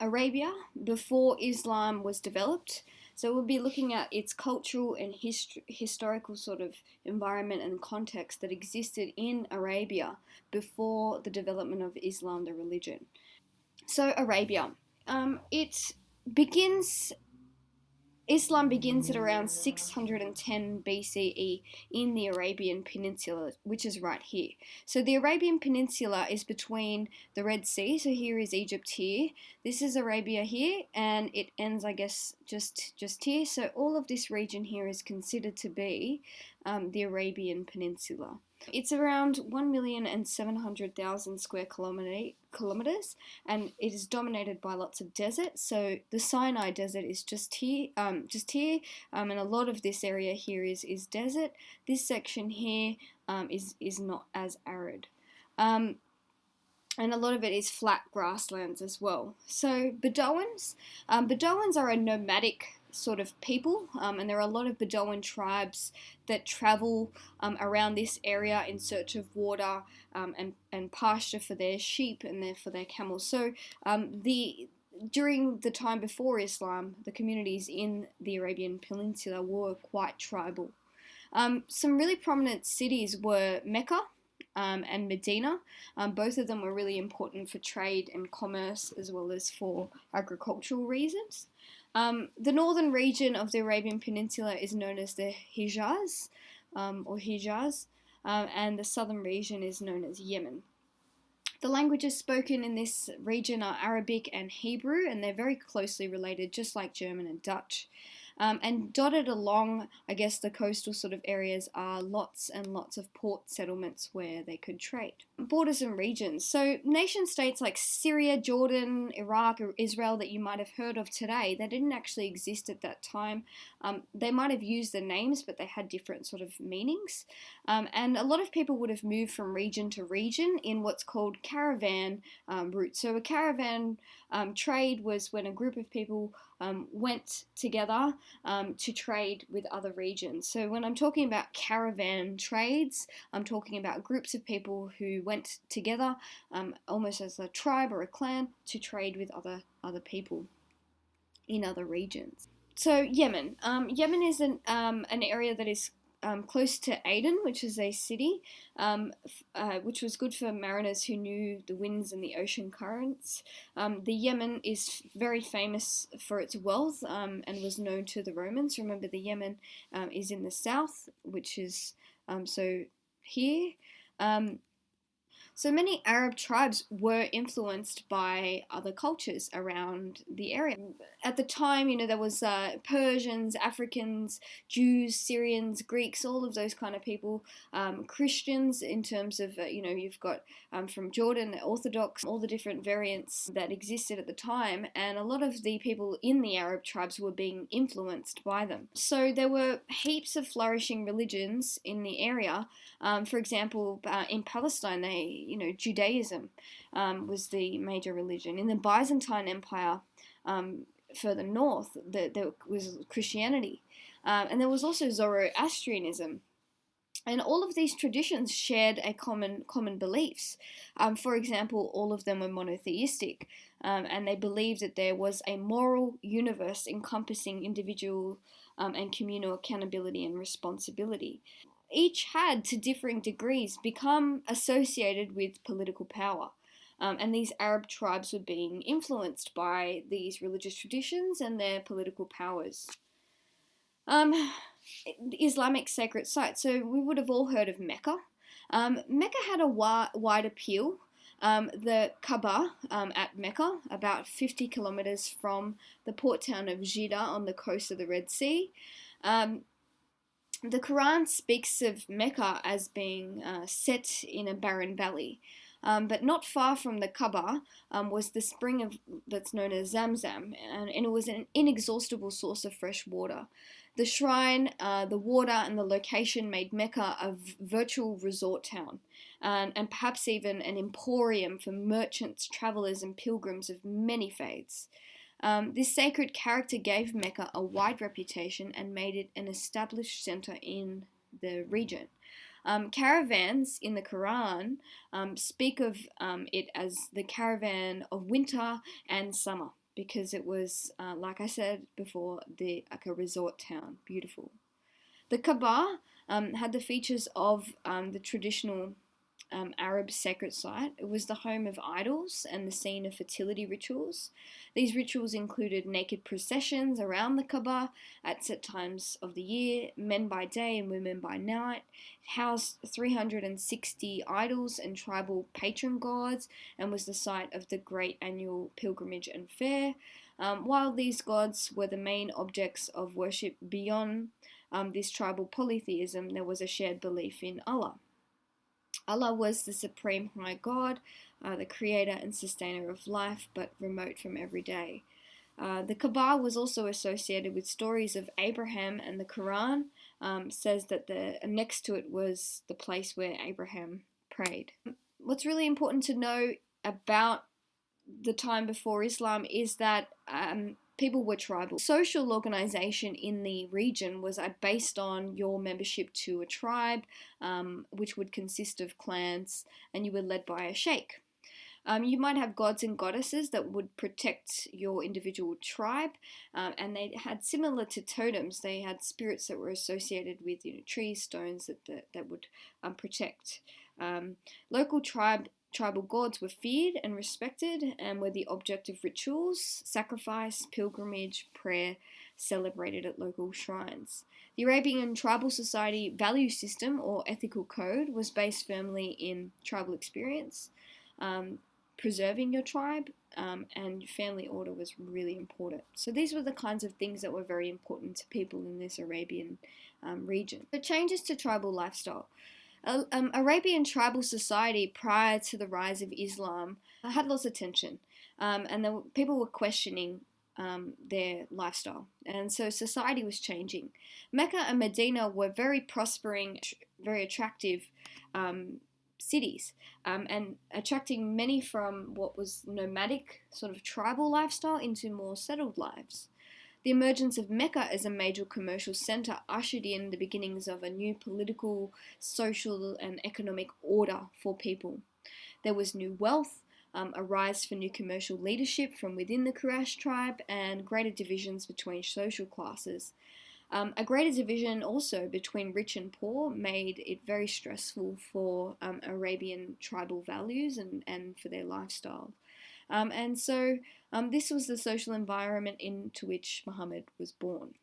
Arabia before Islam was developed. So we'll be looking at its cultural and historical sort of environment and context that existed in Arabia before the development of Islam, the religion. So Arabia, it begins Islam begins at around 610 BCE in the Arabian Peninsula, which is right here. So the Arabian Peninsula is between the Red Sea, so here is Egypt here, this is Arabia here, and it ends, I guess, just here. So all of this region here is considered to be the Arabian Peninsula. It's around 1,700,000 square kilometers, and it is dominated by lots of desert. So the Sinai Desert is just here, and a lot of this area here is desert. This section here is not as arid. And a lot of it is flat grasslands as well. So Bedouins are a nomadic sort of people, and there are a lot of Bedouin tribes that travel around this area in search of water and pasture for their sheep and for their camels. So during the time before Islam, the communities in the Arabian Peninsula were quite tribal. Some really prominent cities were Mecca and Medina. Both of them were really important for trade and commerce as well as for agricultural reasons. The northern region of the Arabian Peninsula is known as the Hijaz, and the southern region is known as Yemen. The languages spoken in this region are Arabic and Hebrew, and they're very closely related, just like German and Dutch. And dotted along, I guess, the coastal sort of areas are lots and lots of port settlements where they could trade. Borders and regions. So nation states like Syria, Jordan, Iraq, or Israel that you might have heard of today, they didn't actually exist at that time. They might have used the names, but they had different sort of meanings. And a lot of people would have moved from region to region in what's called caravan routes. So a caravan trade was when a group of people went together to trade with other regions. So when I'm talking about caravan trades, I'm talking about groups of people who went together almost as a tribe or a clan to trade with other people in other regions. So Yemen. Yemen is an area that is close to Aden, which is a city, which was good for mariners who knew the winds and the ocean currents. The Yemen is very famous for its wealth and was known to the Romans. Remember, the Yemen is in the south, which is so here. So many Arab tribes were influenced by other cultures around the area. At the time, there was Persians, Africans, Jews, Syrians, Greeks, all of those kind of people. Christians, in terms of, you've got from Jordan, the Orthodox, all the different variants that existed at the time. And a lot of the people in the Arab tribes were being influenced by them. So there were heaps of flourishing religions in the area. For example, in Palestine, Judaism was the major religion. In the Byzantine Empire, further north, there was Christianity. And there was also Zoroastrianism. And all of these traditions shared a common beliefs. For example, all of them were monotheistic, and they believed that there was a moral universe encompassing individual and communal accountability and responsibility. Each had, to differing degrees, become associated with political power. And these Arab tribes were being influenced by these religious traditions and their political powers. Islamic sacred sites. So we would have all heard of Mecca. Mecca had a wide appeal. The Kaaba at Mecca, about 50 kilometers from the port town of Jeddah on the coast of the Red Sea. The Quran speaks of Mecca as being set in a barren valley, but not far from the Kaaba was the spring that's known as Zamzam, and it was an inexhaustible source of fresh water. The shrine, the water, and the location made Mecca a virtual resort town, and perhaps even an emporium for merchants, travelers, and pilgrims of many faiths. This sacred character gave Mecca a wide reputation and made it an established center in the region. Caravans in the Quran speak of it as the caravan of winter and summer. because it was, like I said before, like a resort town. Beautiful. The Kaaba had the features of the traditional Arab sacred site. It was the home of idols and the scene of fertility rituals. These rituals included naked processions around the Kaaba at set times of the year, men by day and women by night. It housed 360 idols and tribal patron gods, and was the site of the great annual pilgrimage and fair. While these gods were the main objects of worship beyond this tribal polytheism, there was a shared belief in Allah. Allah was the supreme high God, the creator and sustainer of life, but remote from every day. The Kaaba was also associated with stories of Abraham, and the Quran says that next to it was the place where Abraham prayed. What's really important to know about the time before Islam is that people were tribal. Social organization in the region was based on your membership to a tribe, which would consist of clans, and you were led by a sheikh. You might have gods and goddesses that would protect your individual tribe, and they had, similar to totems, they had spirits that were associated with trees, stones that would protect. Local tribal gods were feared and respected and were the object of rituals, sacrifice, pilgrimage, prayer, celebrated at local shrines. The Arabian tribal society value system or ethical code was based firmly in tribal experience, preserving your tribe, and family order was really important. So these were the kinds of things that were very important to people in this Arabian region. The changes to tribal lifestyle. Arabian tribal society prior to the rise of Islam had lots of tension, and people were questioning their lifestyle, and so society was changing. Mecca and Medina were very prospering, very attractive cities, and attracting many from what was nomadic sort of tribal lifestyle into more settled lives. The emergence of Mecca as a major commercial center ushered in the beginnings of a new political, social, and economic order for people. There was new wealth, a rise for new commercial leadership from within the Quraysh tribe, and greater divisions between social classes. A greater division also between rich and poor made it very stressful for Arabian tribal values and for their lifestyle. And so this was the social environment into which Muhammad was born.